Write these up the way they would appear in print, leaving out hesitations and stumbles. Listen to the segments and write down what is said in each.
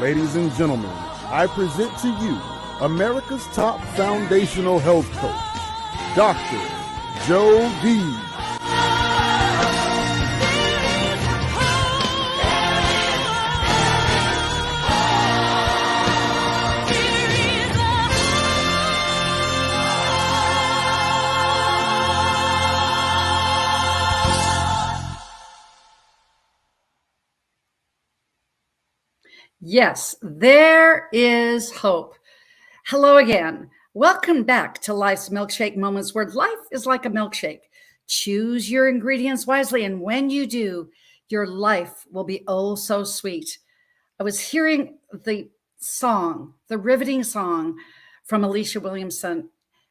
Ladies and gentlemen, I present to you America's top foundational health coach, Dr. Joe D. Yes, there is hope. Hello again. Welcome back to Life's Milkshake Moments, where life is like a milkshake. Choose your ingredients wisely, and when you do, your life will be oh so sweet. I was hearing the song, the riveting song from Alicia Williamson,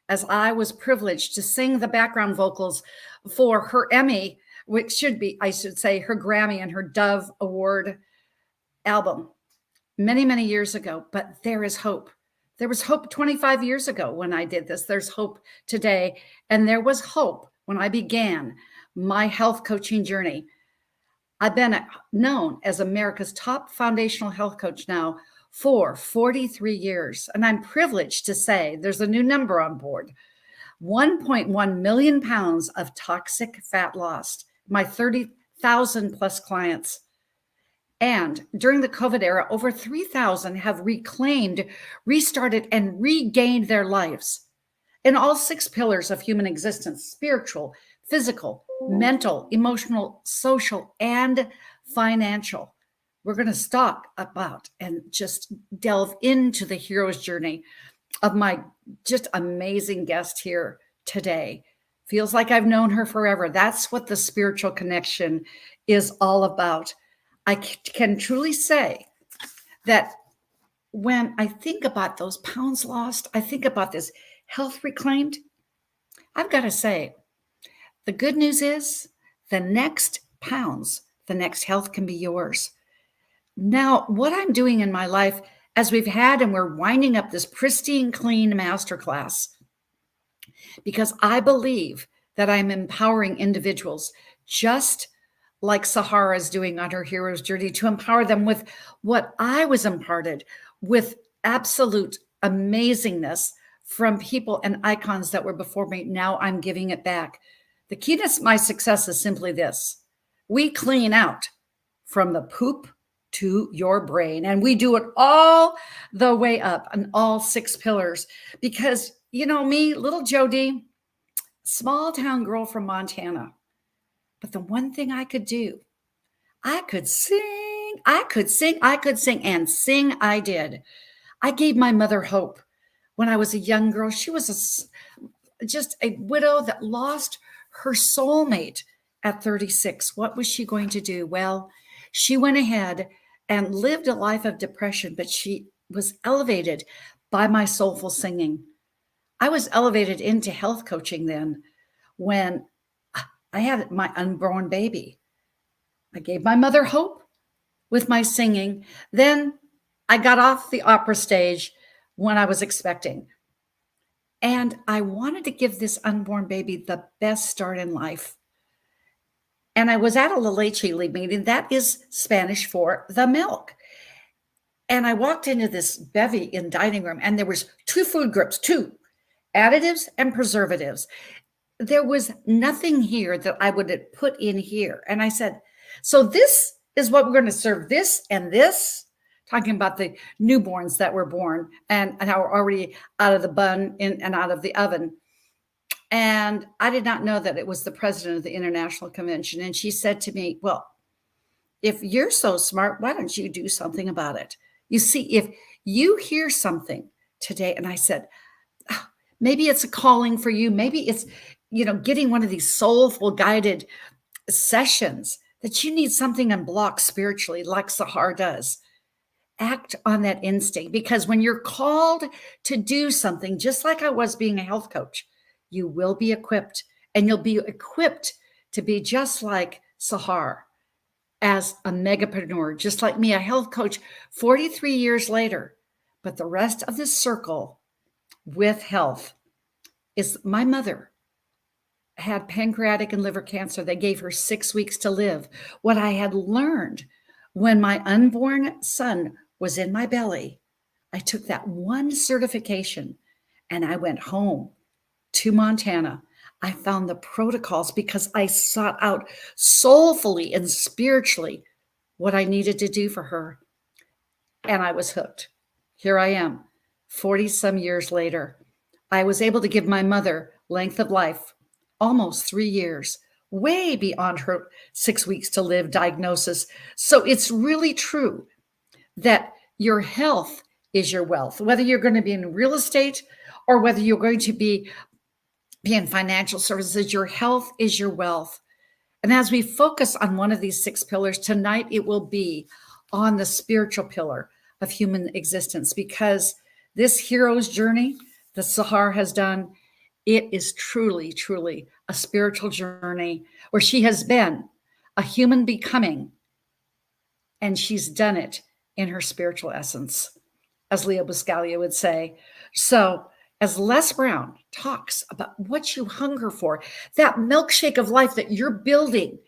as I was privileged to sing the background vocals for her Emmy, which should be, I should say, her Grammy and her Dove Award album. Many, many years ago, but there is hope. There was hope 25 years ago when I did this. There's hope today. And there was hope when I began my health coaching journey. I've been known as America's top foundational health coach now for 43 years. And I'm privileged to say there's a new number on board, 1.1 million pounds of toxic fat lost, my 30,000 plus clients. And during the COVID era, over 3,000 have reclaimed, restarted, and regained their lives in all 6 pillars of human existence: spiritual, physical, mental, emotional, social, and financial. We're going to talk about and just delve into the hero's journey of my just amazing guest here today. Feels like I've known her forever. That's what the spiritual connection is all about. I can truly say that when I think about those pounds lost, I think about this health reclaimed. I've got to say, the good news is the next pounds, the next health can be yours. Now, what I'm doing in my life, as we've had, and we're winding up this pristine, clean masterclass, because I believe that I'm empowering individuals just like Sahar is doing on her hero's journey, to empower them with what I was imparted, with absolute amazingness from people and icons that were before me. Now I'm giving it back. The key to my success is simply this: we clean out from the poop to your brain, and we do it all the way up on all 6 pillars. Because, you know me, little Jody, small town girl from Montana. But the one thing I could do, I could sing, and sing I did. I gave my mother hope when I was a young girl. She was just a widow that lost her soulmate at 36. What was she going to do? Well, she went ahead and lived a life of depression, but she was elevated by my soulful singing. I was elevated into health coaching then when I had my unborn baby. I gave my mother hope with my singing. Then I got off the opera stage when I was expecting. And I wanted to give this unborn baby the best start in life. And I was at a La Leche meeting. That is Spanish for the milk. And I walked into this bevy in dining room, and there was 2 food groups, 2 additives and preservatives. There was nothing here that I would put in here. And I said, so this is what we're going to serve, this and this, talking about the newborns that were born and how we're already out of the bun and out of the oven. And I did not know that it was the president of the International Convention. And she said to me, well, if you're so smart, why don't you do something about it? You see, if you hear something today, and I said, oh, maybe it's a calling for you. Maybe it's, getting one of these soulful guided sessions that you need something unblocked spiritually, like Sahar does. Act on that instinct, because when you're called to do something, just like I was being a health coach, you will be equipped, and you'll be equipped to be just like Sahar as a megapreneur, just like me, a health coach 43 years later. But the rest of this circle with health is my mother had pancreatic and liver cancer. They gave her 6 weeks to live. What I had learned when my unborn son was in my belly, I took that one certification and I went home to Montana. I found the protocols because I sought out soulfully and spiritually what I needed to do for her. And I was hooked. Here I am, 40 some years later. I was able to give my mother length of life, almost 3 years, way beyond her 6 weeks to live diagnosis. So it's really true that your health is your wealth, whether you're going to be in real estate or whether you're going to be in financial services, your health is your wealth. And as we focus on one of these 6 pillars tonight, it will be on the spiritual pillar of human existence, because this hero's journey that Sahar has done, it is truly, truly a spiritual journey where she has been a human becoming, and she's done it in her spiritual essence, as Leo Buscaglia would say. So as Les Brown talks about what you hunger for, that milkshake of life that you're building,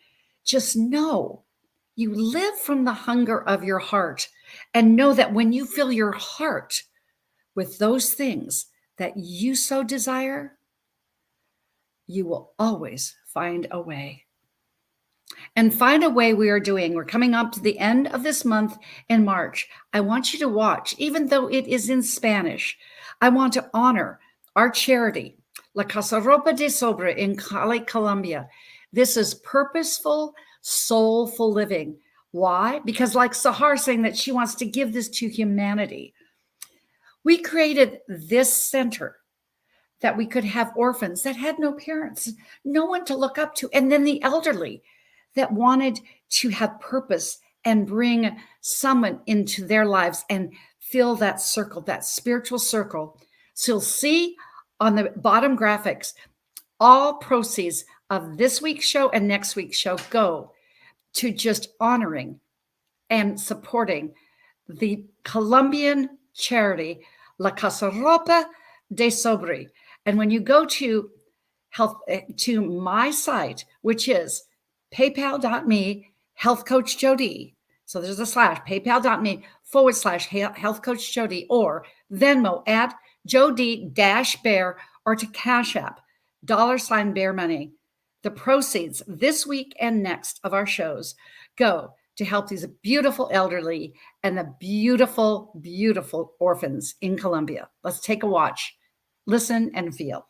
just know you live from the hunger of your heart, and know that when you fill your heart with those things that you so desire, you will always find a way. And Find a Way we are doing. We're coming up to the end of this month in March. I want you to watch, even though it is in Spanish. I want to honor our charity, La Casa Ropa de Sobre in Cali, Colombia. This is purposeful, soulful living. Why? Because like Sahar saying that she wants to give this to humanity. We created this center that we could have orphans that had no parents, no one to look up to, and then the elderly that wanted to have purpose and bring someone into their lives and fill that circle, that spiritual circle. So you'll see on the bottom graphics, all proceeds of this week's show and next week's show go to just honoring and supporting the Colombian charity La Casa Ropa de Sobre. And when you go to my site, which is paypal.me health coach Jody, so there's a slash, paypal.me/health coach Jody, or Venmo at Jody-Bear, or to Cash App $Bear Money. The proceeds this week and next of our shows go to help these beautiful elderly and the beautiful, beautiful orphans in Colombia. Let's take a watch, listen, and feel.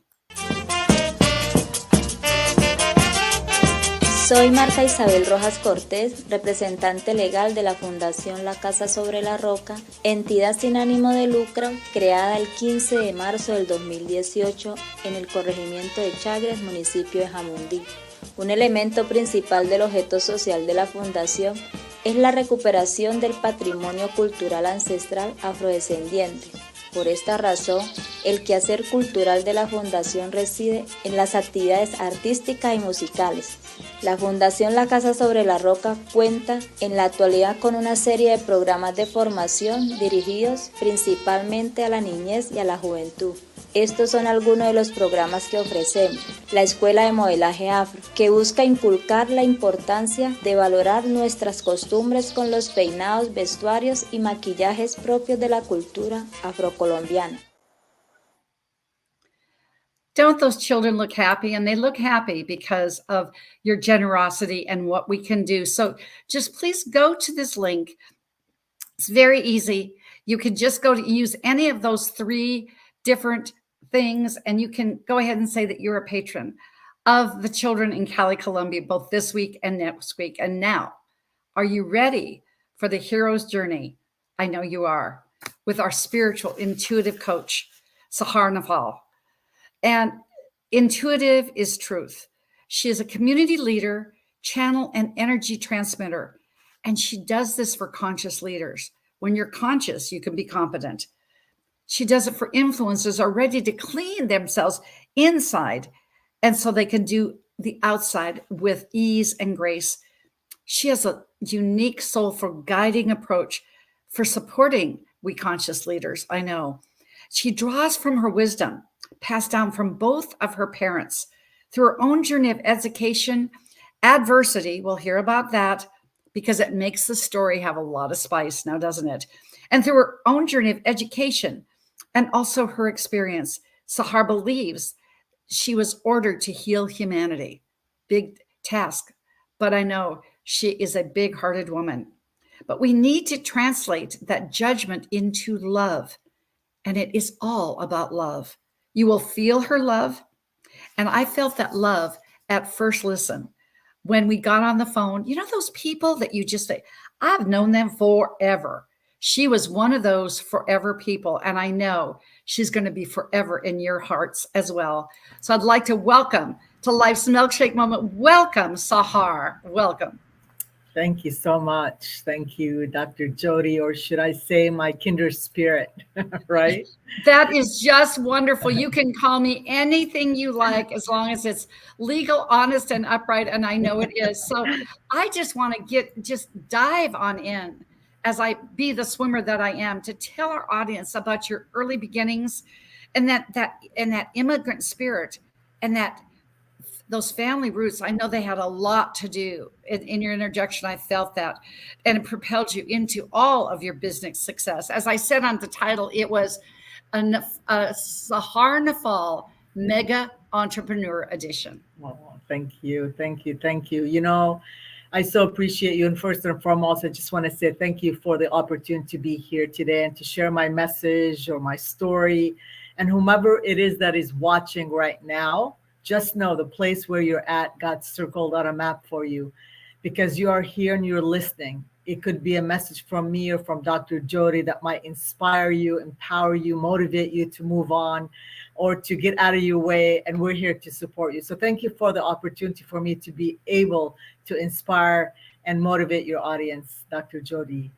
Soy Marta Isabel Rojas Cortés, representante legal de la Fundación La Casa Sobre la Roca, entidad sin ánimo de lucro creada el 15 de marzo del 2018 en el corregimiento de Chagres, municipio de Jamundí. Un elemento principal del objeto social de la Fundación es la recuperación del patrimonio cultural ancestral afrodescendiente. Por esta razón, el quehacer cultural de la Fundación reside en las actividades artísticas y musicales. La Fundación La Casa Sobre la Roca cuenta en la actualidad con una serie de programas de formación dirigidos principalmente a la niñez y a la juventud. Estos son algunos de los programas que ofrecemos. La Escuela de Modelaje Afro, que busca inculcar la importancia de valorar nuestras costumbres con los peinados, vestuarios y maquillajes propios de la cultura afrocolombiana. Don't those children look happy? And they look happy because of your generosity and what we can do. So just please go to this link. It's very easy. You can just go to use any of those 3 different things, and you can go ahead and say that you're a patron of the children in Cali, Colombia, both this week and next week. And now, are you ready for the hero's journey? I know you are, with our spiritual intuitive coach, Sahar Nafal. And intuitive is truth. She is a community leader, channel, and energy transmitter. And she does this for conscious leaders. When you're conscious, you can be competent. She does it for influencers who are ready to clean themselves inside, and so they can do the outside with ease and grace. She has a unique soulful guiding approach for supporting we conscious leaders. I know. She draws from her wisdom, passed down from both of her parents, through her own journey of education, adversity. We'll hear about that because it makes the story have a lot of spice now, doesn't it? And through her own journey of education and also her experience, Sahar believes she was ordered to heal humanity. Big task, but I know she is a big-hearted woman. But we need to translate that judgment into love, and it is all about love. You will feel her love, and I felt that love at first listen. When we got on the phone, you know, those people that you just say, I've known them forever. She was one of those forever people. And I know she's going to be forever in your hearts as well. So I'd like to welcome to Life's Milkshake Moment. Welcome, Sahar. Welcome. Thank you so much. Thank you, Dr. Jody, or should I say my kindred spirit, right? That is just wonderful. You can call me anything you like as long as it's legal, honest, and upright. And I know it is. So I just want to just dive on in as I be the swimmer that I am to tell our audience about your early beginnings and that immigrant spirit and those family roots. I know they had a lot to do. In your interjection, I felt that, and it propelled you into all of your business success. As I said on the title, it was a Sahar Nafal Mega Entrepreneur Edition. Oh, thank you. Thank you. Thank you. You know, I so appreciate you. And first and foremost, I just want to say thank you for the opportunity to be here today and to share my message or my story. And whomever it is that is watching right now, just know the place where you're at got circled on a map for you because you are here and you're listening. It could be a message from me or from Dr. Jody that might inspire you, empower you, motivate you to move on or to get out of your way. And we're here to support you. So thank you for the opportunity for me to be able to inspire and motivate your audience, Dr. Jody.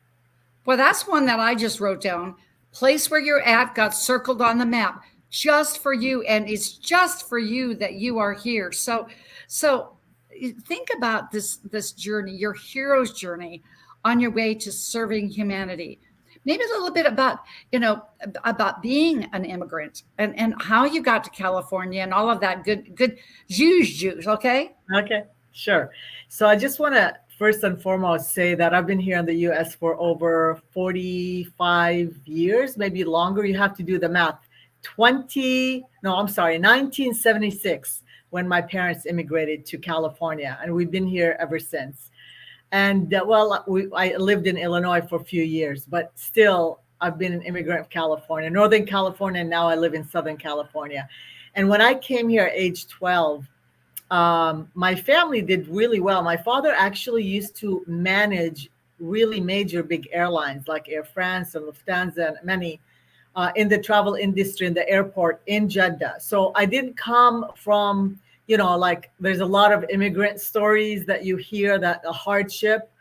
Well, that's one that I just wrote down. Place where you're at got circled on the map. Just for you, and it's just for you that you are here. So think about this journey, your hero's journey on your way to serving humanity. Maybe a little bit about being an immigrant and how you got to California and all of that good juice. Okay, sure. So I just want to first and foremost say that I've been here in the U.S. for over 45 years, maybe longer. You have to do the math. 1976, when my parents immigrated to California, and we've been here ever since. And I lived in Illinois for a few years, but still I've been an immigrant of California, Northern California, and now I live in Southern California. And when I came here at age 12, my family did really well. My father actually used to manage really major big airlines like Air France and Lufthansa and many in the travel industry in the airport in Jeddah. So I didn't come from, like there's a lot of immigrant stories that you hear that a hardship.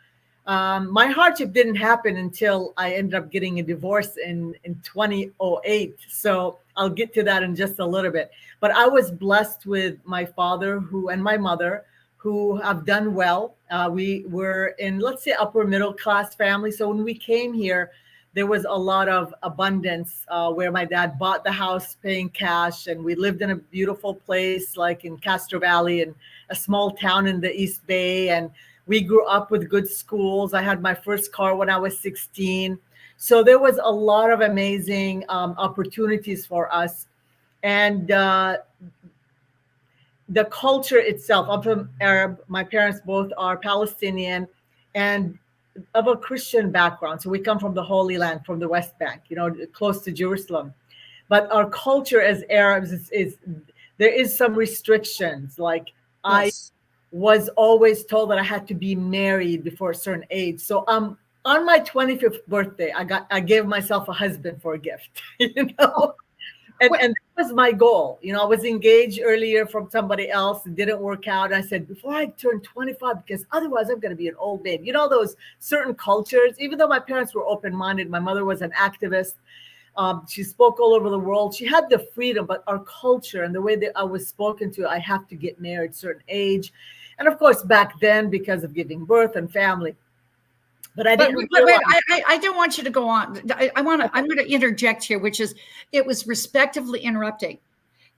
My hardship didn't happen until I ended up getting a divorce in 2008. So I'll get to that in just a little bit. But I was blessed with my father and my mother who have done well. We were in, let's say, upper middle class family. So when we came here, there was a lot of abundance where my dad bought the house paying cash, and we lived in a beautiful place like in Castro Valley and a small town in the East Bay. And we grew up with good schools. I had my first car when I was 16. So there was a lot of amazing opportunities for us. And the culture itself, I'm from Arab, my parents both are Palestinian, and of a Christian background. So we come from the Holy Land, from the West Bank, close to Jerusalem. But our culture as Arabs is there is some restrictions. Like yes. I was always told that I had to be married before a certain age. So on my 25th birthday, I gave myself a husband for a gift, And that was my goal. I was engaged earlier from somebody else. It didn't work out. I said, before I turn 25, because otherwise I'm going to be an old maid. Those certain cultures, even though my parents were open-minded, my mother was an activist. She spoke all over the world. She had the freedom, but our culture and the way that I was spoken to, I have to get married at a certain age. And of course, back then, because of giving birth and family. But I didn't. Wait, I don't want you to go on. I'm going to interject here, which is, it was respectively interrupting.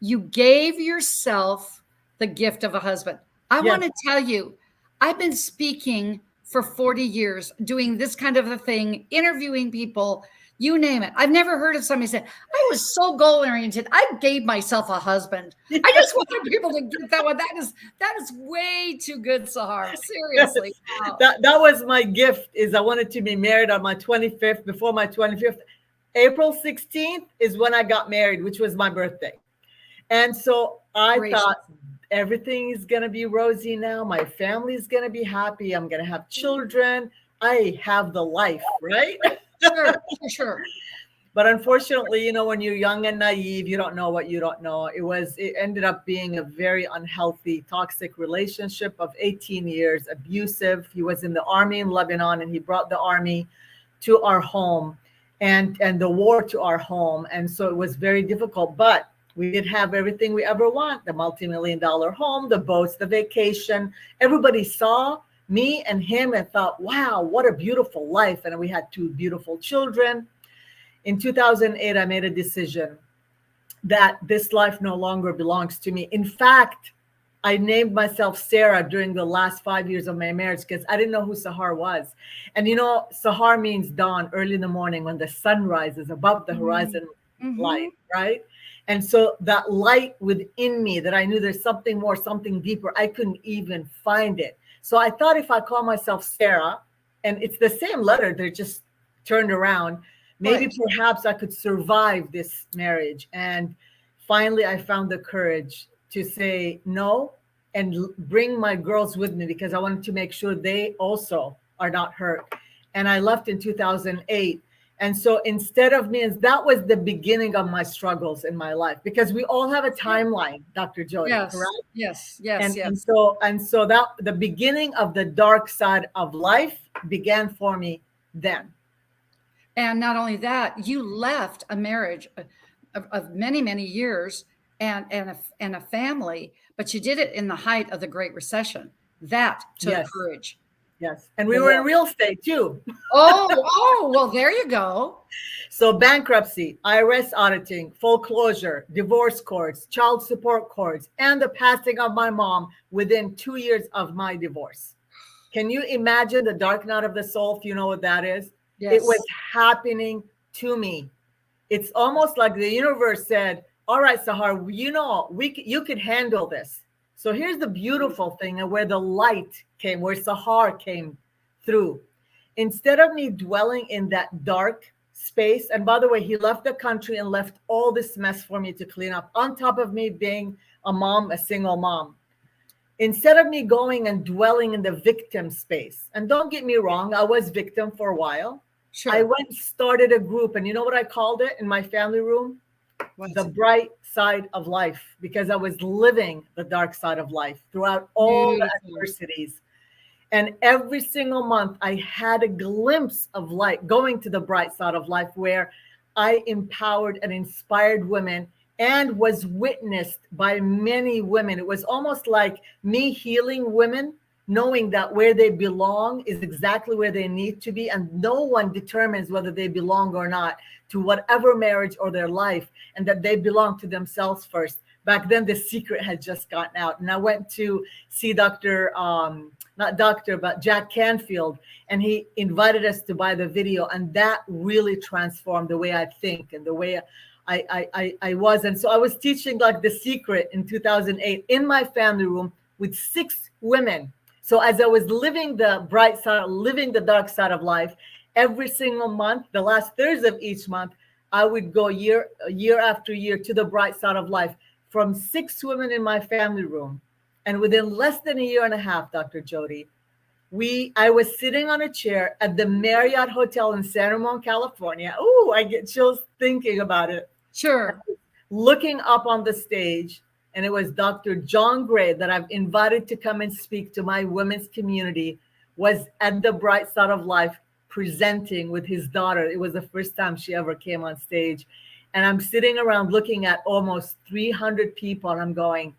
You gave yourself the gift of a husband. I want to tell you, I've been speaking for 40 years, doing this kind of a thing, interviewing people, You name it. I've never heard of somebody say, I was so goal oriented. I gave myself a husband. I just wanted people to get that one. That is way too good, Sahar. Seriously. Wow. That was my gift, is I wanted to be married on my 25th, before my 25th. April 16th is when I got married, which was my birthday. And so I thought everything is going to be rosy now. My family is going to be happy. I'm going to have children. I have the life, right? Sure. But unfortunately, when you're young and naive, you don't know what you don't know. It ended up being a very unhealthy, toxic relationship of 18 years, abusive. He was in the army in Lebanon, and he brought the army to our home and the war to our home. And so it was very difficult, but we did have everything we ever want: the multi-million-dollar home, the boats, the vacation. Everybody saw me and him and thought, wow, what a beautiful life. And we had 2 beautiful children. In 2008, I made a decision that this life no longer belongs to me. In fact, I named myself Sarah during the last 5 years of my marriage because I didn't know who Sahar was. And Sahar means dawn, early in the morning when the sun rises above the horizon light, right? And so that light within me, that I knew there's something more, something deeper, I couldn't even find it. So I thought if I call myself Sarah, and it's the same letter, they're just turned around, maybe perhaps I could survive this marriage. And finally, I found the courage to say no and bring my girls with me, because I wanted to make sure they also are not hurt. And I left in 2008. And so instead of me, that was the beginning of my struggles in my life, because we all have a timeline, Dr. Jody, correct? Yes. And so that the beginning of the dark side of life began for me then. And not only that, you left a marriage of many, many years and a family, but you did it in the height of the Great Recession. That took courage. Yes. And we were in real estate too. Well, there you go. So bankruptcy, IRS auditing, foreclosure, divorce courts, child support courts, and the passing of my mom within 2 years of my divorce. Can you imagine the dark night of the soul, if you know what that is? Yes. It was happening to me. It's almost like the universe said, all right, Sahar, you could handle this. So here's the beautiful thing, and where the light came, where Sahar came through. Instead of me dwelling in that dark space, and by the way, he left the country and left all this mess for me to clean up, on top of me being a mom, a single mom. Instead of me going and dwelling in the victim space, and don't get me wrong, I was victim for a while. Sure. I went and started a group, and you know what I called it in my family room? The bright side of life, because I was living the dark side of life throughout all the adversities. And every single month I had a glimpse of light, going to the bright side of life, where I empowered and inspired women and was witnessed by many women. It was almost like me healing women, knowing that where they belong is exactly where they need to be. And no one determines whether they belong or not to whatever marriage or their life, and that they belong to themselves first. Back then, the secret had just gotten out. And I went to see Jack Canfield, and he invited us to buy the video. And that really transformed the way I think and the way I was. And so I was teaching like the secret in 2008 in my family room with 6 women. So as I was living the bright side, living the dark side of life, every single month, the last Thursday of each month, I would go year after year to the bright side of life, from 6 women in my family room. And within less than a year and a half, Dr. Jody, I was sitting on a chair at the Marriott Hotel in San Ramon, California. Oh, I get chills thinking about it. Sure. Looking up on the stage, and it was Dr. John Gray that I've invited to come and speak to my women's community, was at the bright side of life presenting with his daughter. It was the first time she ever came on stage. And I'm sitting around looking at almost 300 people, and I'm going,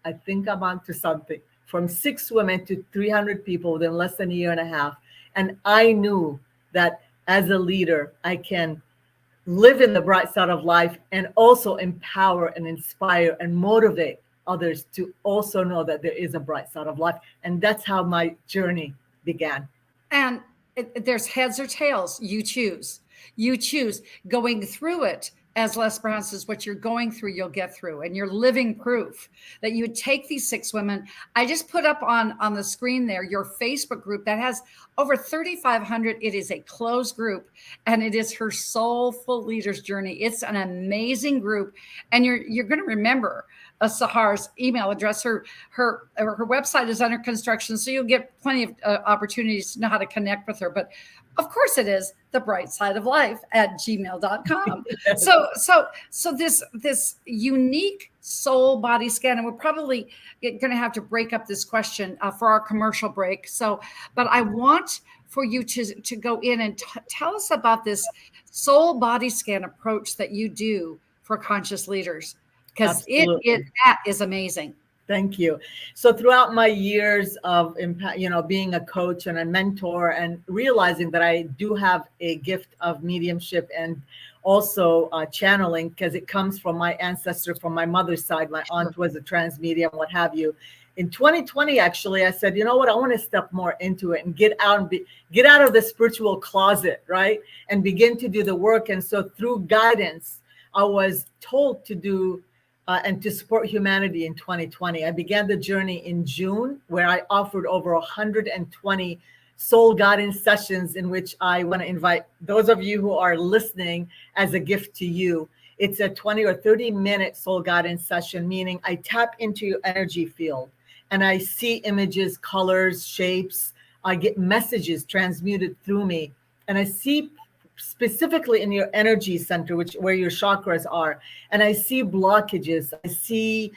I think I'm onto something. From 6 women to 300 people within less than a year and a half. And I knew that as a leader, I can live in the bright side of life and also empower and inspire and motivate others to also know that there is a bright side of life. And that's how my journey began. And there's heads or tails, you choose. You choose. Going through it, as Les Brown says, what you're going through, you'll get through. And you're living proof that you would take these 6 women. I just put up on the screen there your Facebook group that has over 3,500. It is a closed group, and it is her Soulful Leaders Journey. It's an amazing group. And you're going to remember Sahar's email address. Her website is under construction, so you'll get plenty of opportunities to know how to connect with her. But of course, it is the bright side of life at gmail.com. So this unique soul body scan, and we're probably going to have to break up this question for our commercial break. But I want for you to go in and tell us about this soul body scan approach that you do for conscious leaders, because that is amazing. Thank you. So throughout my years of impact, being a coach and a mentor, and realizing that I do have a gift of mediumship and also channeling, because it comes from my ancestor, from my mother's side. My aunt was a trans medium, what have you. In 2020, actually, I said, you know what, I want to step more into it and get out of the spiritual closet, right? And begin to do the work. And so through guidance, I was told to do and to support humanity in 2020. I began the journey in June, where I offered over 120 soul guidance sessions, in which I want to invite those of you who are listening as a gift to you. It's a 20 or 30-minute soul guidance session, meaning I tap into your energy field and I see images, colors, shapes. I get messages transmuted through me, and I see specifically in your energy center, where your chakras are. And I see blockages. I see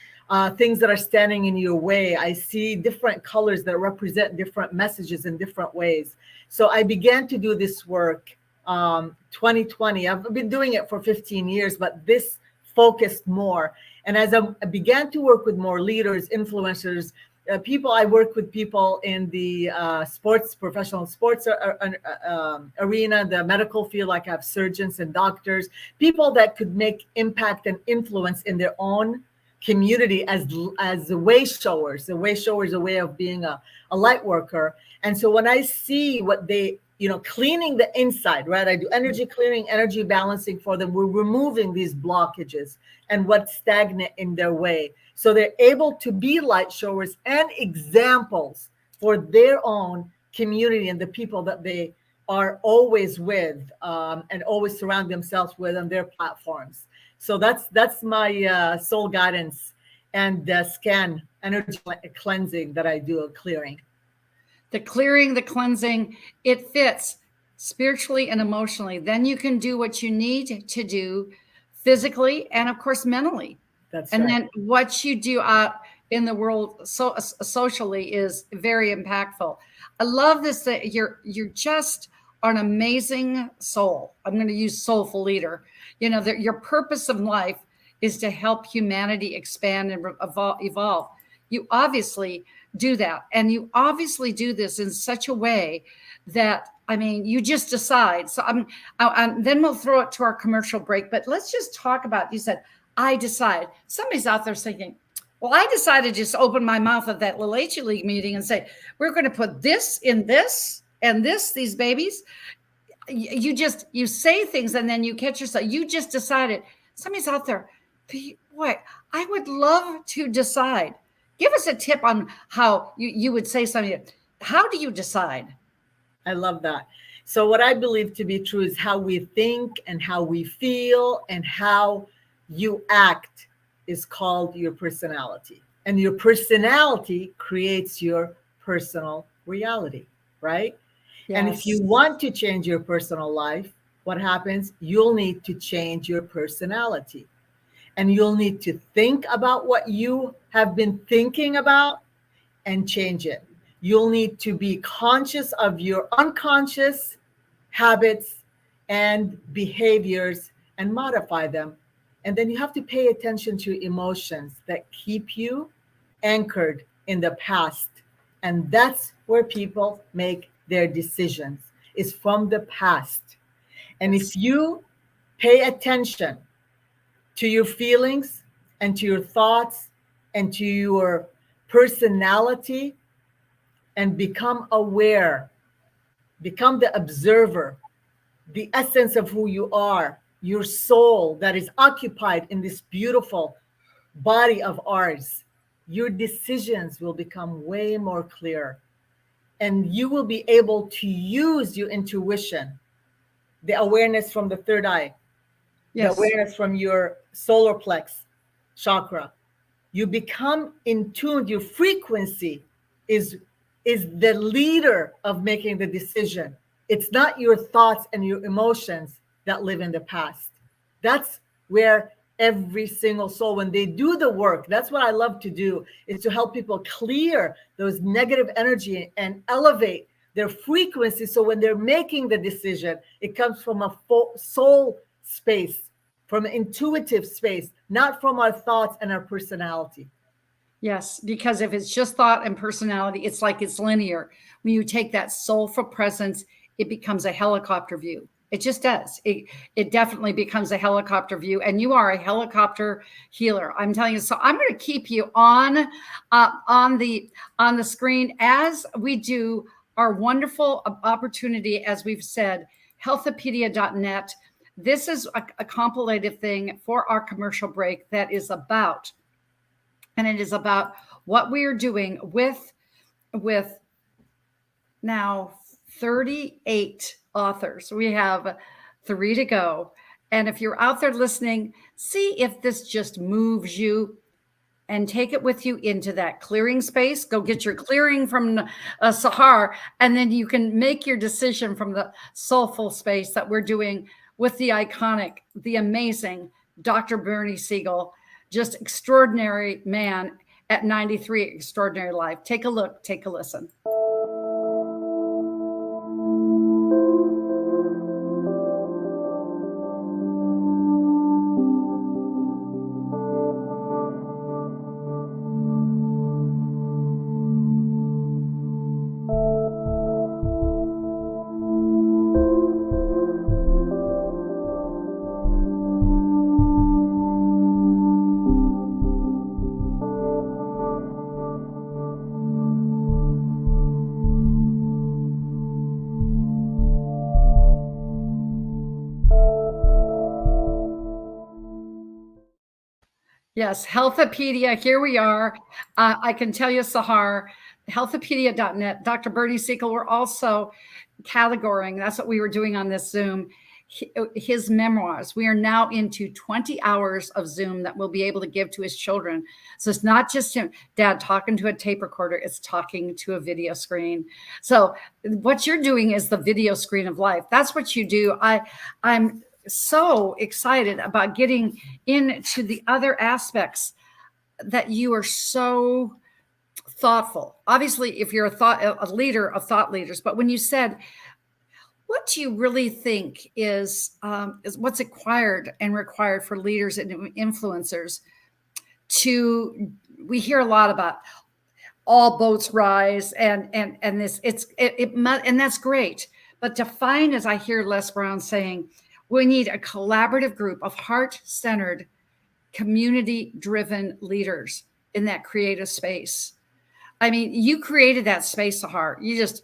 things that are standing in your way. I see different colors that represent different messages in different ways. So I began to do this work 2020. I've been doing it for 15 years, but this focused more. And as I began to work with more leaders, influencers, I work with people in the professional sports arena, the medical field, like I have surgeons and doctors, people that could make impact and influence in their own community as the way showers. The way shower is a way of being a light worker. And so when I see what they, cleaning the inside, right? I do energy clearing, energy balancing for them. We're removing these blockages and what's stagnant in their way, so they're able to be light showers and examples for their own community and the people that they are always with, and always surround themselves with on their platforms. So that's my soul guidance and scan energy cleansing that I do, clearing. The clearing, the cleansing, it fits spiritually and emotionally. Then you can do what you need to do physically and, of course, mentally. That's and right. Then what you do out in the world socially is very impactful. I love this, that you're just an amazing soul. I'm going to use soulful leader. That your purpose of life is to help humanity expand and evolve. You obviously do that. And you obviously do this in such a way that, you just decide. So then we'll throw it to our commercial break, but let's just talk about, you said, I decide. Somebody's out there thinking, well, I decided to just open my mouth at that little HE League meeting and say, we're going to put this in this and this, these babies. You say things and then you catch yourself. You just decided. Somebody's out there. Boy, I would love to decide. Give us a tip on how you would say something. How do you decide? I love that. So what I believe to be true is how we think and how we feel and how you act is called your personality. And your personality creates your personal reality, right? Yes. And if you want to change your personal life, what happens? You'll need to change your personality. And you'll need to think about what you have been thinking about and change it. You'll need to be conscious of your unconscious habits and behaviors and modify them. And then you have to pay attention to emotions that keep you anchored in the past. And that's where people make their decisions, is from the past. And if you pay attention to your feelings and to your thoughts and to your personality and become aware, become the observer, the essence of who you are, your soul that is occupied in this beautiful body of ours, your decisions will become way more clear. And you will be able to use your intuition, the awareness from the third eye, the awareness from your solar plex chakra. You become in tune. Your frequency is the leader of making the decision. It's not your thoughts and your emotions that live in the past. That's where every single soul, when they do the work, that's what I love to do, is to help people clear those negative energy and elevate their frequency. So when they're making the decision, it comes from a soul space, from an intuitive space, not from our thoughts and our personality. Yes, because if it's just thought and personality, it's like it's linear. When you take that soulful presence, it becomes a helicopter view. It just does. It definitely becomes a helicopter view, and you are a helicopter healer. I'm telling you. So I'm going to keep you on the screen as we do our wonderful opportunity, as we've said, healthopedia.net. This is a compilative thing for our commercial break that is about, and it is about what we are doing with now 38 authors. We have 3 to go. And if you're out there listening, see if this just moves you and take it with you into that clearing space. Go get your clearing from Sahar, and then you can make your decision from the soulful space that we're doing with the iconic, the amazing Dr. Bernie Siegel, just extraordinary man at 93, extraordinary life. Take a look, take a listen. Yes, Healthopedia, here we are. I can tell you, Sahar, healthopedia.net, Dr. Bernie Siegel, we're also categorizing, that's what we were doing on this Zoom, his memoirs. We are now into 20 hours of Zoom that we'll be able to give to his children. So it's not just him, Dad talking to a tape recorder, it's talking to a video screen. So what you're doing is the video screen of life. That's what you do. I'm so excited about getting into the other aspects that you are so thoughtful. Obviously, if you're a leader of thought leaders, but when you said, what do you really think is what's required for leaders and influencers we hear a lot about all boats rise and this, and that's great. But to find, as I hear Les Brown saying, we need a collaborative group of heart-centered, community-driven leaders in that creative space. I mean, you created that space, Sahar. You just,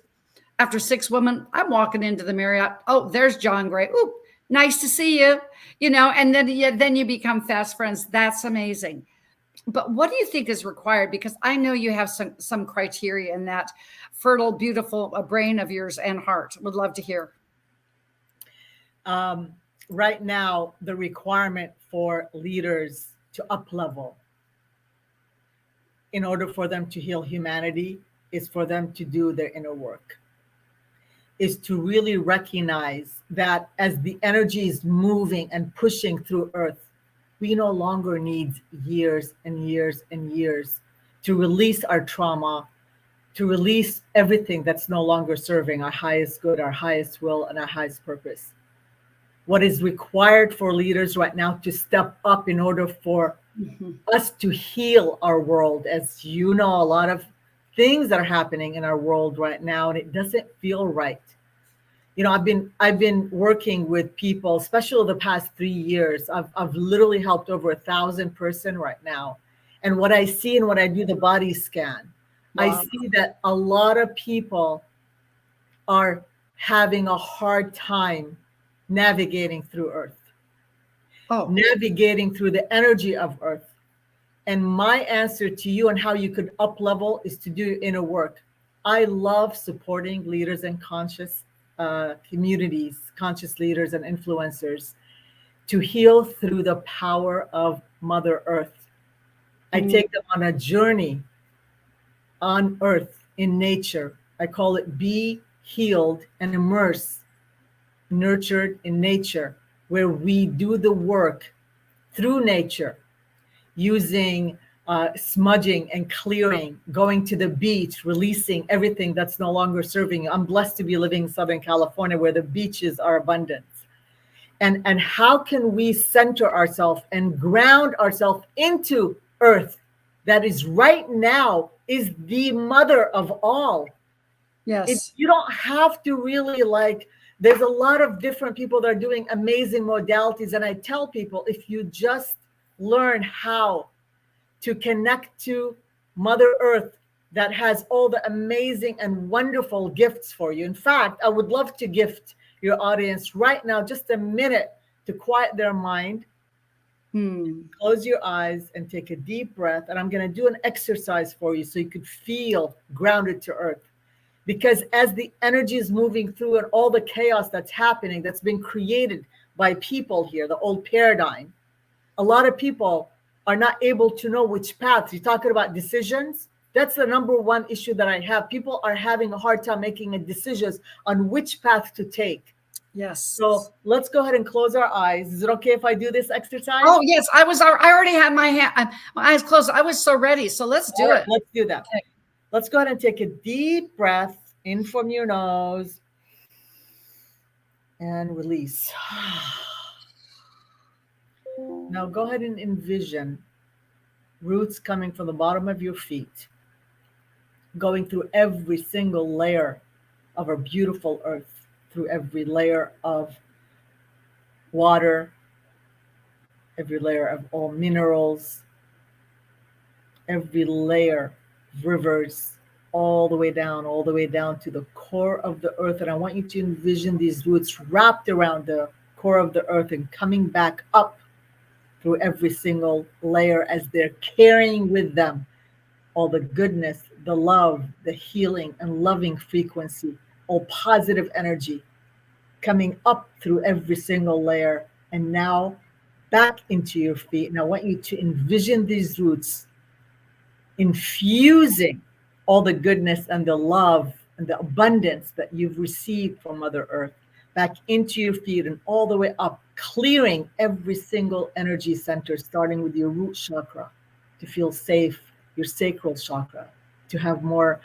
after 6 women, I'm walking into the Marriott. Oh, there's John Gray. Ooh, nice to see you. And then you become fast friends. That's amazing. But what do you think is required? Because I know you have some criteria in that fertile, beautiful brain of yours and heart. Would love to hear. Right now, the requirement for leaders to up-level in order for them to heal humanity is for them to do their inner work, is to really recognize that as the energy is moving and pushing through Earth, we no longer need years and years and years to release our trauma, to release everything that's no longer serving our highest good, our highest will, and our highest purpose. What is required for leaders right now to step up in order for us to heal our world. As you know, a lot of things that are happening in our world right now, and it doesn't feel right. I've been working with people, especially the past 3 years. I've literally helped over 1,000 person right now. And what I see and when I do the body scan, wow, I see that a lot of people are having a hard time navigating through Earth, navigating through the energy of Earth. And my answer to you on how you could up level is to do your inner work. I love supporting leaders and conscious communities, conscious leaders and influencers to heal through the power of Mother Earth. I take them on a journey on Earth in nature. I call it Be Healed and Immerse, Nurtured in Nature, where we do the work through nature, using smudging and clearing, going to the beach, releasing everything that's no longer serving you. I'm blessed to be living in Southern California where the beaches are abundant. And how can we center ourselves and ground ourselves into Earth that is right now is the mother of all. Yes. You don't have to really there's a lot of different people that are doing amazing modalities. And I tell people, if you just learn how to connect to Mother Earth that has all the amazing and wonderful gifts for you. In fact, I would love to gift your audience right now just a minute to quiet their mind. Close your eyes and take a deep breath. And I'm going to do an exercise for you so you could feel grounded to Earth. Because as the energy is moving through and all the chaos that's happening, that's been created by people here, the old paradigm, a lot of people are not able to know which paths. You're talking about decisions. That's the number one issue that I have. People are having a hard time making decisions on which path to take. Yes. So let's go ahead and close our eyes. Is it okay if I do this exercise? Oh, yes. I already had my eyes closed. I was so ready. So let's do it. Let's do that. Okay. Let's go ahead and take a deep breath in from your nose and release. Now go ahead and envision roots coming from the bottom of your feet, going through every single layer of our beautiful Earth, through every layer of water, every layer of all minerals, every layer of rivers, all the way down to the core of the Earth. And I want you to envision these roots wrapped around the core of the Earth and coming back up through every single layer as they're carrying with them all the goodness, the love, the healing and loving frequency, all positive energy coming up through every single layer and now back into your feet. And I want you to envision these roots infusing all the goodness and the love and the abundance that you've received from Mother Earth back into your feet and all the way up, clearing every single energy center, starting with your root chakra to feel safe, your sacral chakra, to have more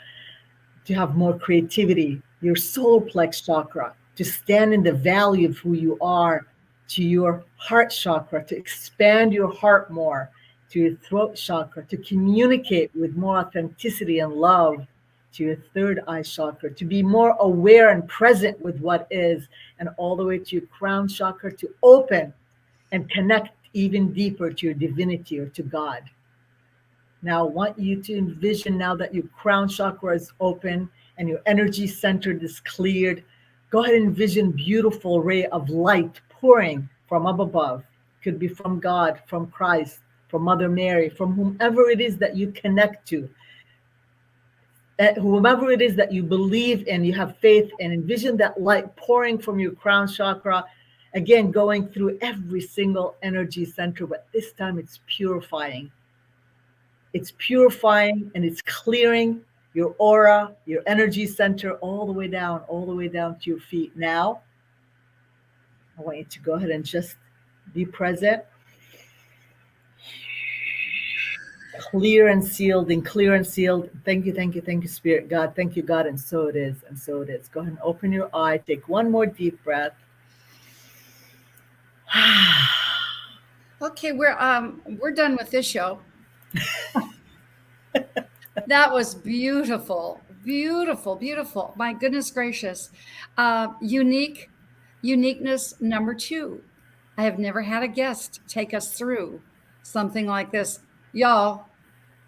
creativity, your solar plex chakra, to stand in the value of who you are, to your heart chakra, to expand your heart more, to your throat chakra, to communicate with more authenticity and love, to your third eye chakra, to be more aware and present with what is, and all the way to your crown chakra, to open and connect even deeper to your divinity or to God. Now I want you to envision now that your crown chakra is open and your energy center is cleared. Go ahead and envision beautiful ray of light pouring from up above. Could be from God, from Christ, from Mother Mary, from whomever it is that you connect to. Whomever it is that you believe in, you have faith in, envision that light pouring from your crown chakra, again, going through every single energy center, but this time it's purifying. It's purifying and it's clearing your aura, your energy center, all the way down to your feet. Now, I want you to go ahead and just be present. Clear and sealed and clear and sealed. Thank you, Spirit God. Thank you, God. And so it is. And so it is. Go ahead and open your eye. Take one more deep breath. Okay, we're done with this show. That was beautiful. My goodness gracious. Uniqueness number 2. I have never had a guest take us through something like this. Y'all,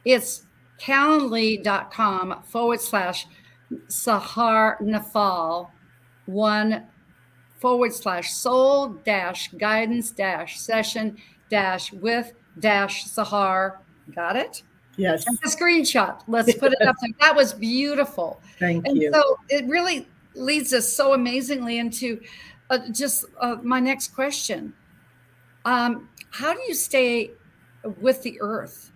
it's calendly.com/Sahar Nafal soul-guidance-session-with-Sahar. Got it? Yes. Take a screenshot. Let's put it up there. That was beautiful. Thank And you. so it really leads us so amazingly into my next question. How do you stay with the earth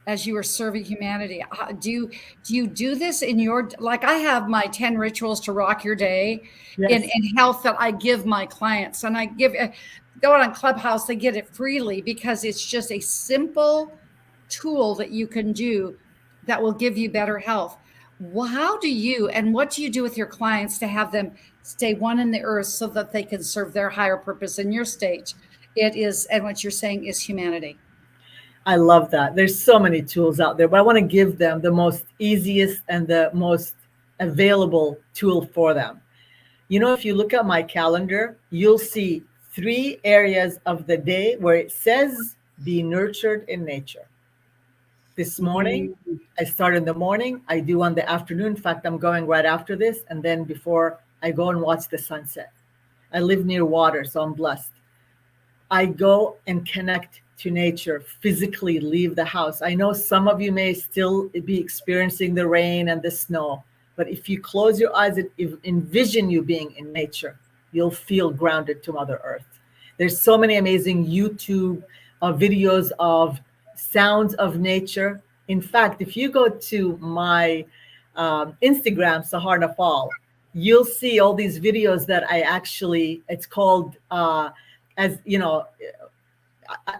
as you are serving humanity? Do you do this in your, like I have my 10 rituals to rock your day Yes. in health that I give my clients, and I give, go on Clubhouse, they get it freely because it's just a simple tool that you can do that will give you better health. How do you, and what do you do with your clients to have them stay one in the earth so that they can serve their higher purpose in your stage? It is, and what you're saying is humanity. I love that. There's so many tools out there, but I want to give them the most easiest and the most available tool for them. You know, if you look at my calendar, you'll see 3 areas of the day where it says be nurtured in nature. This morning, I start in the morning. I do on the afternoon. In fact, I'm going right after this. And then before I go and watch the sunset. I live near water, so I'm blessed. I go and connect to nature, physically leave the house. I know some of you may still be experiencing the rain and the snow, but if you close your eyes and envision you being in nature, you'll feel grounded to Mother Earth. There's so many amazing YouTube videos of sounds of nature. In fact, if you go to my Instagram, Sahar Nafal, you'll see all these videos that I actually, it's called, as you know,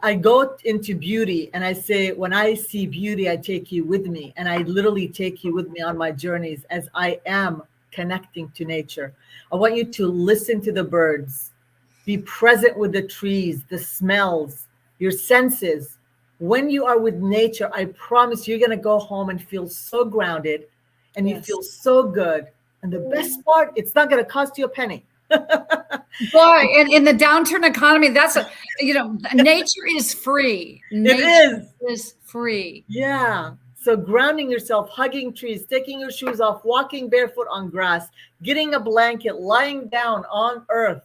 I go into beauty and I say, when I see beauty, I take you with me. And I literally take you with me on my journeys as I am connecting to nature. I want you to listen to the birds, be present with the trees, the smells, your senses. When you are with nature, I promise you're going to go home and feel so grounded and you feel so good. And the best part, it's not going to cost you a penny. Boy, in the downturn economy, that's nature is free. Nature is free. Yeah. So grounding yourself, hugging trees, taking your shoes off, walking barefoot on grass, getting a blanket, lying down on earth,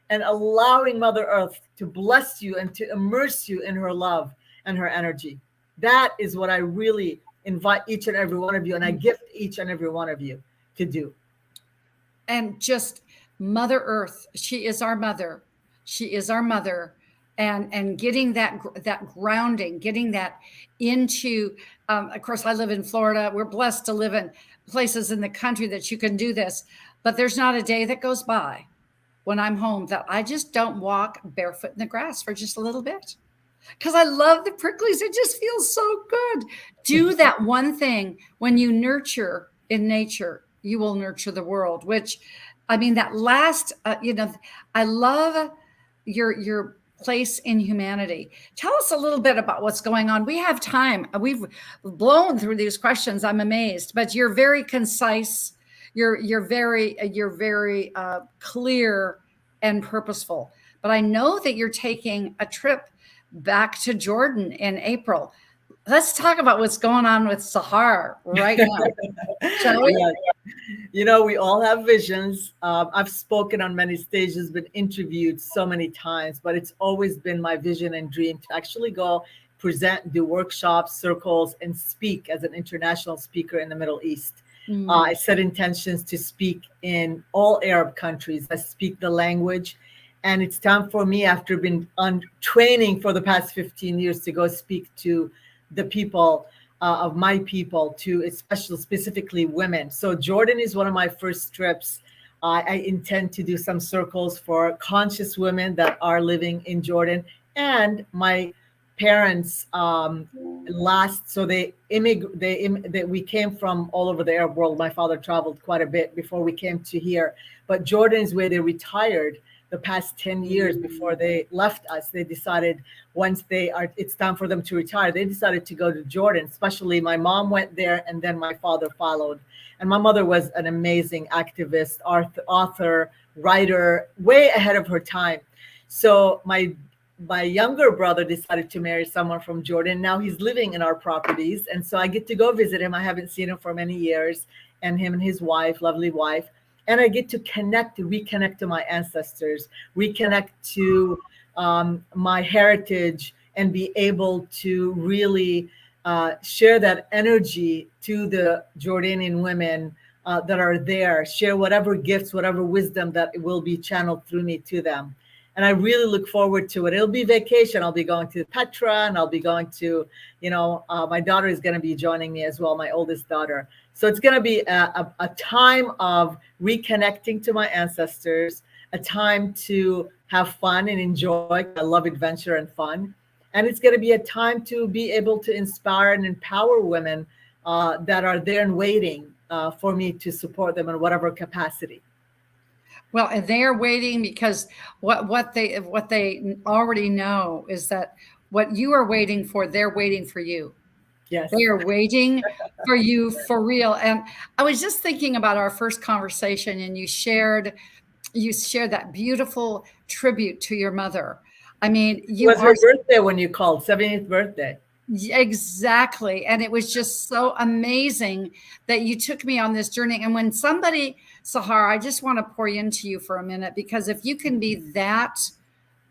and allowing Mother Earth to bless you and to immerse you in her love and her energy. That is what I really invite each and every one of you, and I gift each and every one of you to do. And just Mother Earth, she is our mother. She is our mother. And getting that grounding, getting that into, of course, I live in Florida. We're blessed to live in places in the country that you can do this. But there's not a day that goes by when I'm home that I just don't walk barefoot in the grass for just a little bit. Because I love the pricklies. It just feels so good. Do that one thing. When you nurture in nature, you will nurture the world, which, I mean, that last, I love your place in humanity. Tell us a little bit about what's going on. We have time. We've blown through these questions. I'm amazed, but you're very concise. You're very clear and purposeful. But I know that you're taking a trip back to Jordan in April. Let's talk about what's going on with Sahar right now. Shall we? Yeah. You know, we all have visions. I've spoken on many stages, been interviewed so many times, but it's always been my vision and dream to actually go present, do workshops, circles, and speak as an international speaker in the Middle East. I set intentions to speak in all Arab countries. I speak the language. And it's time for me, after being on training for the past 15 years, to go speak to the people of my people, to specifically women. So Jordan is one of my first trips. I intend to do some circles for conscious women that are living in Jordan. And my parents we came from all over the Arab world. My father traveled quite a bit before we came to here. But Jordan is where they retired the past 10 years before they left us. They decided it's time for them to retire. They decided to go to Jordan, especially my mom went there and then my father followed. And my mother was an amazing activist, author, writer, way ahead of her time. So my younger brother decided to marry someone from Jordan. Now he's living in our properties. And so I get to go visit him. I haven't seen him for many years, and him and his wife, lovely wife. and I get to reconnect to my ancestors, reconnect to my heritage, and be able to really share that energy to the Jordanian women that are there, share whatever gifts, whatever wisdom that will be channeled through me to them. And I really look forward to it. It'll be vacation. I'll be going to Petra, and I'll be going to, my daughter is going to be joining me as well, my oldest daughter. So it's going to be a time of reconnecting to my ancestors, a time to have fun and enjoy. I love adventure and fun. And it's going to be a time to be able to inspire and empower women that are there and waiting for me to support them in whatever capacity. Well, and they are waiting because what they already know is that what you are waiting for, they're waiting for you. Yes. They are waiting for you for real. And I was just thinking about our first conversation, and you shared that beautiful tribute to your mother. I mean, it was her birthday when you called, 70th birthday. Exactly. And it was just so amazing that you took me on this journey. And when somebody, Sahar, I just want to pour into you for a minute, because if you can be that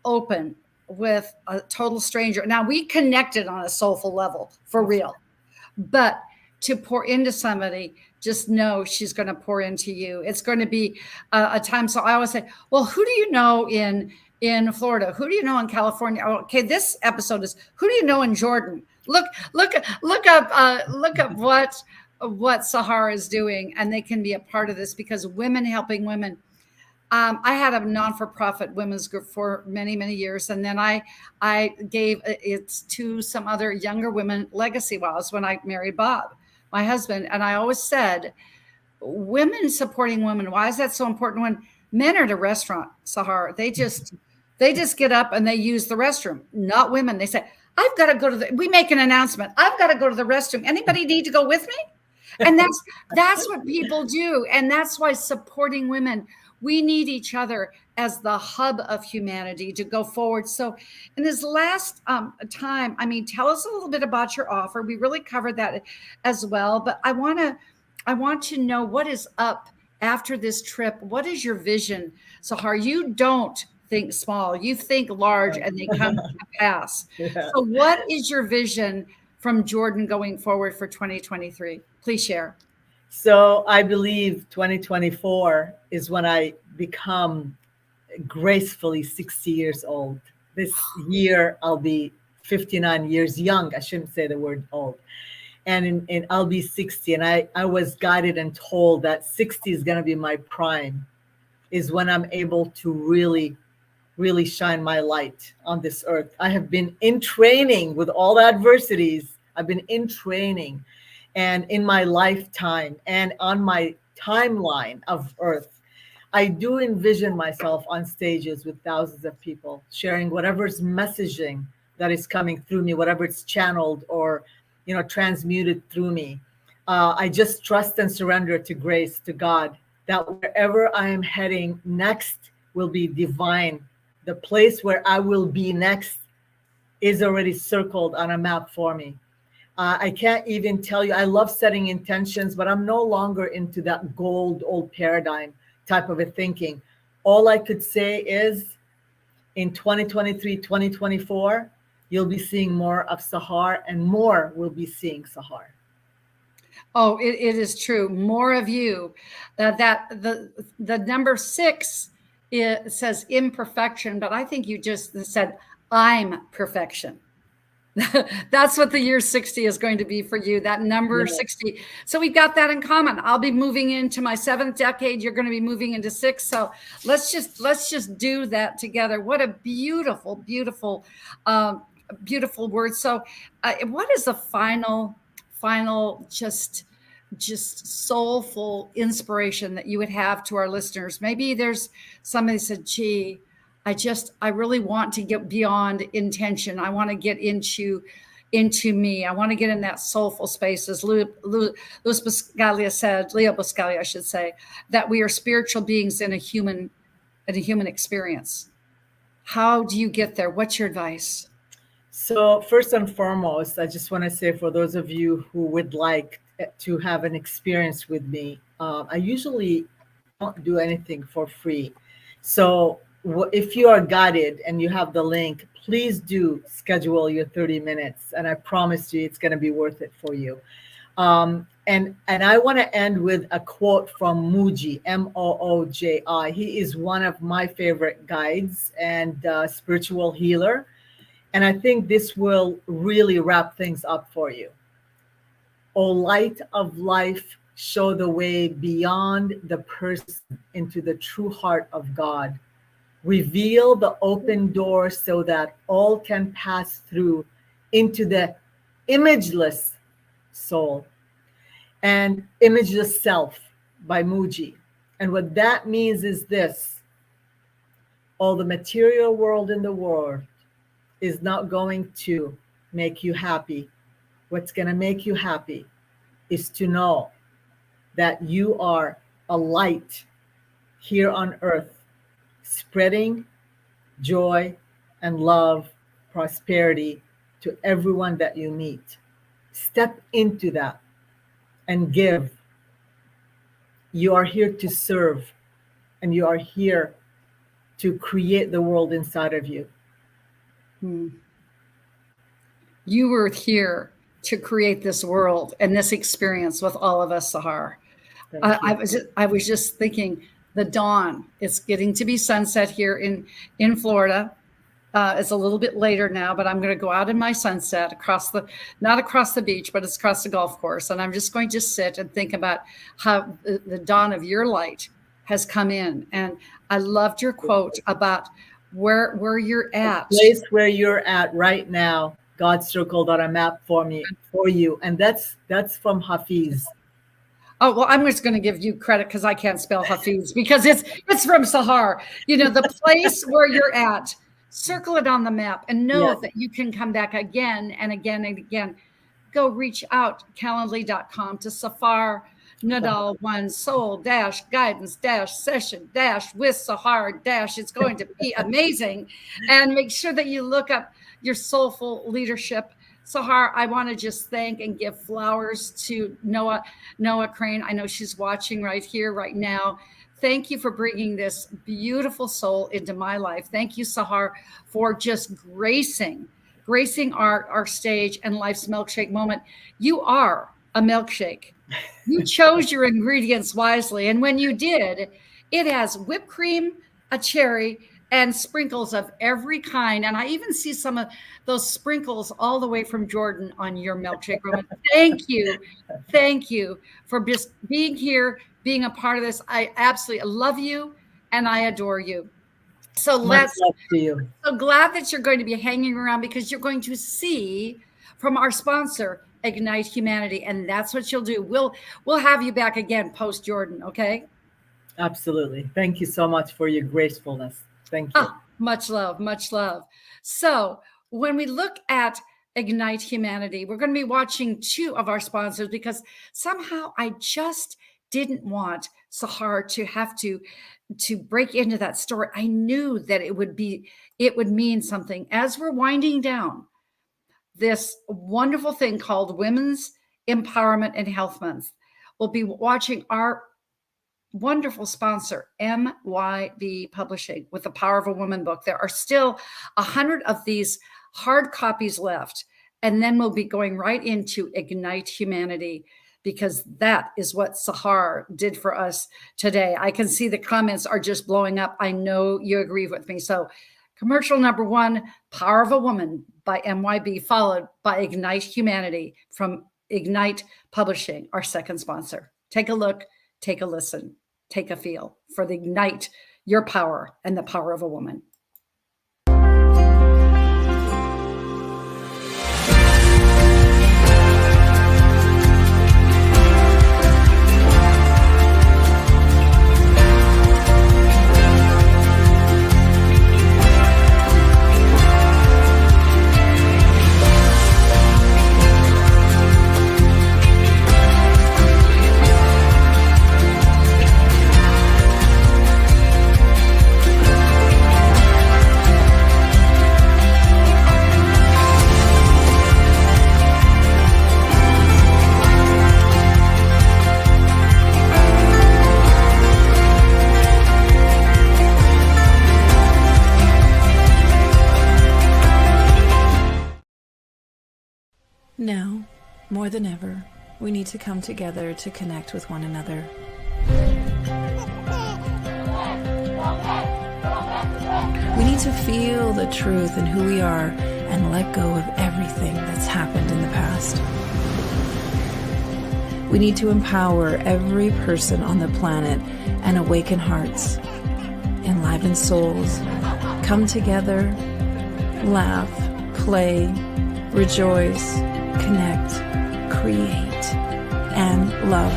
open with a total stranger. Now, we connected on a soulful level for real, but to pour into somebody, just know she's going to pour into you. It's going to be a time. So I always say, well, who do you know in Florida? Who do you know in California? Okay, this episode is, who do you know in Jordan? Look up what Sahar is doing, and they can be a part of this, because women helping women. I had a non-for-profit women's group for many, many years. And then I gave it to some other younger women legacy-wise when I married Bob, my husband. And I always said, women supporting women, why is that so important? When men are at a restaurant, Sahar, they just get up and they use the restroom, not women. They say, I've got to go to we make an announcement. I've got to go to the restroom. Anybody need to go with me? And that's what people do. And that's why supporting women, we need each other as the hub of humanity to go forward. So in this last time, I mean, tell us a little bit about your offer. We really covered that as well, but I want to know what is up after this trip. What is your vision, Sahar? You don't think small, you think large, and they come to pass. Yeah. So what is your vision from Jordan going forward for 2023? Please share. So I believe 2024 is when I become gracefully 60 years old. This year, I'll be 59 years young. I shouldn't say the word old. And I'll be 60. And I was guided and told that 60 is going to be my prime, is when I'm able to really, really shine my light on this earth. I have been in training with all the adversities. I've been in training. And in my lifetime and on my timeline of Earth, I do envision myself on stages with thousands of people, sharing whatever's messaging that is coming through me, whatever it's channeled or, transmuted through me. I just trust and surrender to grace, to God, that wherever I am heading next will be divine. The place where I will be next is already circled on a map for me. I can't even tell you, I love setting intentions, but I'm no longer into that old paradigm type of a thinking. All I could say is in 2023, 2024, you'll be seeing more of Sahar, and more will be seeing Sahar. Oh, it is true. More of you. That the number 6 says imperfection, but I think you just said I'm perfection. That's what the year 60 is going to be for you, that number 60. So we've got that in common. I'll be moving into my 7th decade. You're going to be moving into 6. So let's just do that together. What a beautiful, beautiful, beautiful word. So what is the final, just soulful inspiration that you would have to our listeners? Maybe there's somebody said, gee, I really want to get beyond intention. I want to get into me. I want to get in that soulful space. As Leo Buscaglia, I should say, that we are spiritual beings in a human experience. How do you get there? What's your advice? So first and foremost, I just want to say, for those of you who would like to have an experience with me, I usually don't do anything for free. So if you are guided and you have the link, please do schedule your 30 minutes. And I promise you, it's going to be worth it for you. And I want to end with a quote from Mooji, Mooji. He is one of my favorite guides and spiritual healer. And I think this will really wrap things up for you. O light of life, show the way beyond the person into the true heart of God. Reveal the open door so that all can pass through into the imageless soul. And Imageless Self by Mooji. And what that means is this: all the material world in the world is not going to make you happy. What's going to make you happy is to know that you are a light here on earth, spreading joy and love, prosperity to everyone that you meet. Step into that and give. You are here to serve, and you are here to create the world inside of you. You were here to create this world and this experience with all of us, Sahar. I was just thinking, the dawn, it's getting to be sunset here in Florida. It's a little bit later now, but I'm going to go out in my sunset not across the beach, but it's across the golf course. And I'm just going to sit and think about how the dawn of your light has come in. And I loved your quote about where you're at. The place where you're at right now, God circled on a map for you. And that's from Hafiz. Oh, well, I'm just going to give you credit because I can't spell Hafiz, because it's from Sahar. You know, the place where you're at, circle it on the map and know that you can come back again and again and again. Go reach out, Calendly.com, to Safar Nadal one soul guidance session with Sahar it's going to be amazing. And make sure that you look up your soulful leadership. Sahar, I want to just thank and give flowers to Noah Crane. I know she's watching right here, right now. Thank you for bringing this beautiful soul into my life. Thank you, Sahar, for just gracing our stage and life's milkshake moment. You are a milkshake. You chose your ingredients wisely. And when you did, it has whipped cream, a cherry, and sprinkles of every kind. And I even see some of those sprinkles all the way from Jordan on your milkshake moment. Thank you. Thank you for just being here, being a part of this. I absolutely love you and I adore you. So so glad that you're going to be hanging around, because you're going to see from our sponsor, Ignite Humanity. And that's what you'll do. We'll have you back again post Jordan. Okay. Absolutely. Thank you so much for your gracefulness. Thank you. Much love, much love. So when we look at Ignite Humanity, we're going to be watching two of our sponsors, because somehow I just didn't want Sahar to have to break into that story. I knew that it would mean something as we're winding down this wonderful thing called Women's Empowerment and Health Month. We'll be watching our wonderful sponsor, MYB Publishing, with The Power of a Woman book. There are still 100 of these hard copies left. And then we'll be going right into Ignite Humanity, because that is what Sahar did for us today. I can see the comments are just blowing up. I know you agree with me. So commercial number one, Power of a Woman by MYB, followed by Ignite Humanity from Ignite Publishing, our second sponsor. Take a look, take a listen, take a feel for the Ignite Your Power and the Power of a Woman. Now, more than ever, we need to come together to connect with one another. We need to feel the truth in who we are and let go of everything that's happened in the past. We need to empower every person on the planet and awaken hearts, enliven souls, come together, laugh, play, rejoice, connect, create, and love.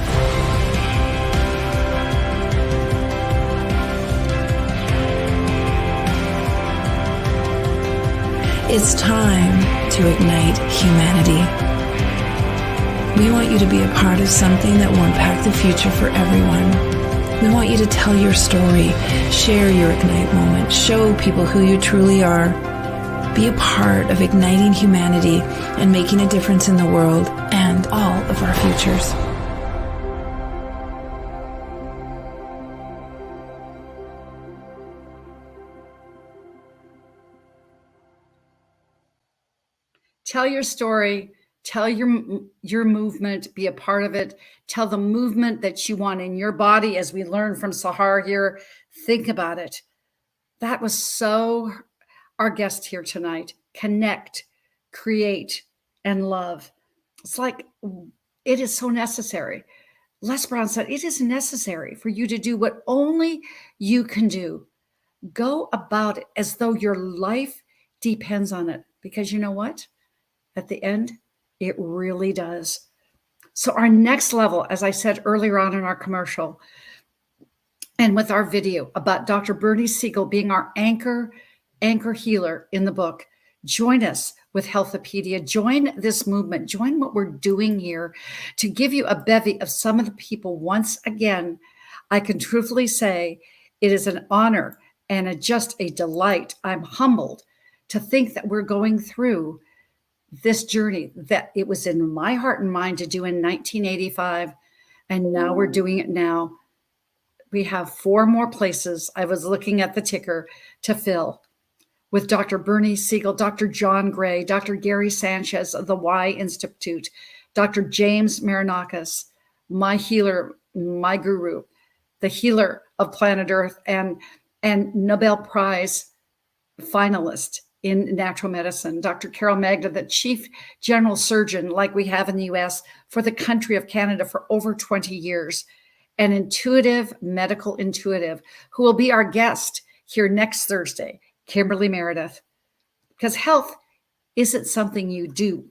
It's time to ignite humanity. We want you to be a part of something that will impact the future for everyone. We want you to tell your story, share your Ignite moment, show people who you truly are. Be a part of igniting humanity and making a difference in the world and all of our futures. Tell your story, tell your movement, be a part of it. Tell the movement that you want in your body, as we learn from Sahar here. Think about it. That was so our guest here tonight. Connect, create, and love. It's like it is so necessary. Les Brown said, it is necessary for you to do what only you can do. Go about it as though your life depends on it. Because you know what? At the end, it really does. So our next level, as I said earlier on in our commercial, and with our video about Dr. Bernie Siegel being our anchor healer in the book, join us with Healthopedia. Join this movement. Join what we're doing here to give you a bevy of some of the people. Once again, I can truthfully say it is an honor and just a delight. I'm humbled to think that we're going through this journey that it was in my heart and mind to do in 1985. And now we're doing it now. We have 4 more places. I was looking at the ticker to fill with Dr. Bernie Siegel, Dr. John Gray, Dr. Gary Sanchez of the Y Institute, Dr. James Marinakis, my healer, my guru, the healer of planet Earth, and Nobel Prize finalist in natural medicine, Dr. Carol Magda, the chief general surgeon, like we have in the US, for the country of Canada for over 20 years, an intuitive, medical intuitive, who will be our guest here next Thursday, Kimberly Meredith. Because health isn't something you do,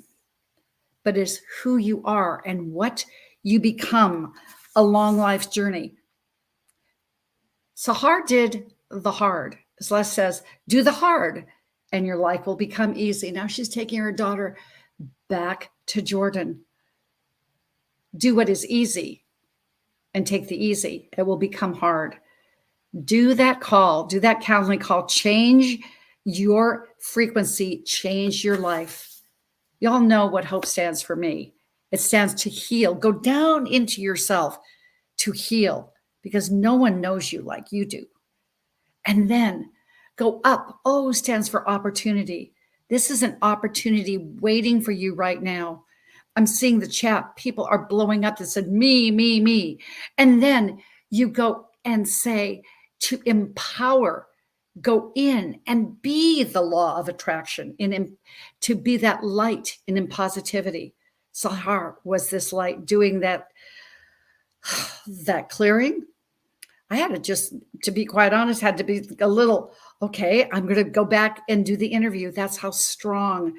but is who you are and what you become along life's journey. Sahar did the hard. As Les says, do the hard, and your life will become easy. Now she's taking her daughter back to Jordan. Do what is easy and take the easy. It will become hard. Do that call, do that counseling call. Change your frequency, change your life. Y'all know what HOPE stands for me. It stands to heal. Go down into yourself to heal, because no one knows you like you do. And then go up. O stands for opportunity. This is an opportunity waiting for you right now. I'm seeing the chat. People are blowing up that said, me, me, me. And then you go and say, to empower, go in and be the law of attraction, to be that light in positivity. Sahar was this light doing that clearing. I had to just, to be quite honest, had to be a little, okay, I'm going to go back and do the interview. That's how strong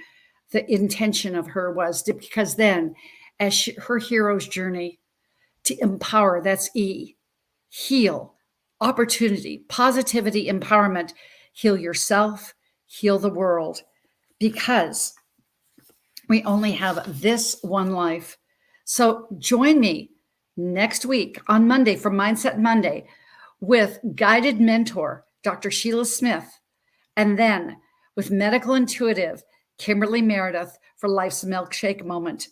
the intention of her was, because then as her hero's journey to empower, that's E, heal, opportunity, positivity, empowerment, heal yourself, heal the world, because we only have this one life. So join me next week on Monday for Mindset Monday with guided mentor, Dr. Sheila Smith, and then with medical intuitive, Kimberly Meredith, for Life's Milkshake Moment.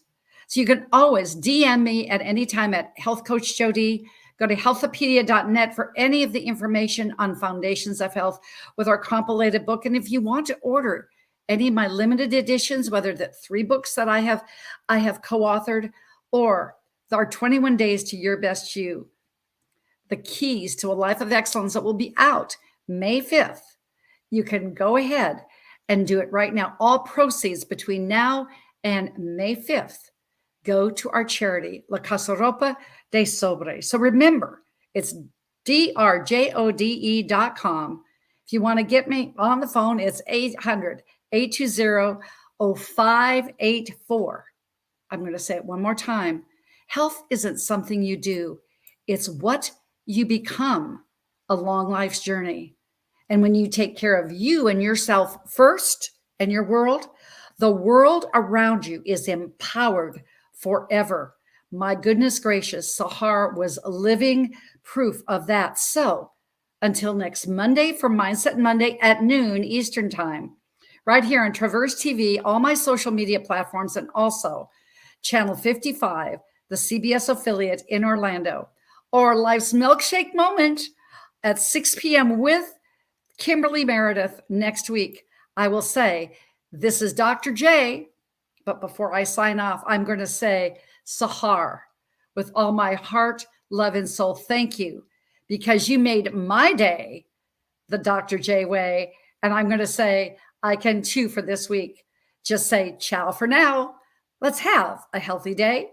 So you can always DM me at any time at Health Coach Jody. Go to healthopedia.net for any of the information on Foundations of Health with our compilated book. And if you want to order any of my limited editions, whether the 3 books that I have co-authored, or our 21 Days to Your Best You, the keys to a life of excellence, that will be out May 5th. You can go ahead and do it right now. All proceeds between now and May 5th go to our charity, La Casa Ropa de Sobre. So remember, it's drjode.com. If you want to get me on the phone, it's 800-820-0584. I'm going to say it one more time. Health isn't something you do. It's what you become along life's journey. And when you take care of you and yourself first and your world, the world around you is empowered forever. My goodness gracious, Sahar was living proof of that. So until next Monday for Mindset Monday at noon Eastern Time, right here on Traverse TV, all my social media platforms, and also Channel 55, the CBS affiliate in Orlando, or Life's Milkshake Moment at 6 p.m. with Kimberly Meredith next week. I will say, this is Dr. J, but before I sign off, I'm going to say, Sahar, with all my heart, love, and soul, thank you, because you made my day the Dr. J way. And I'm going to say, I can too for this week. Just say ciao for now. Let's have a healthy day.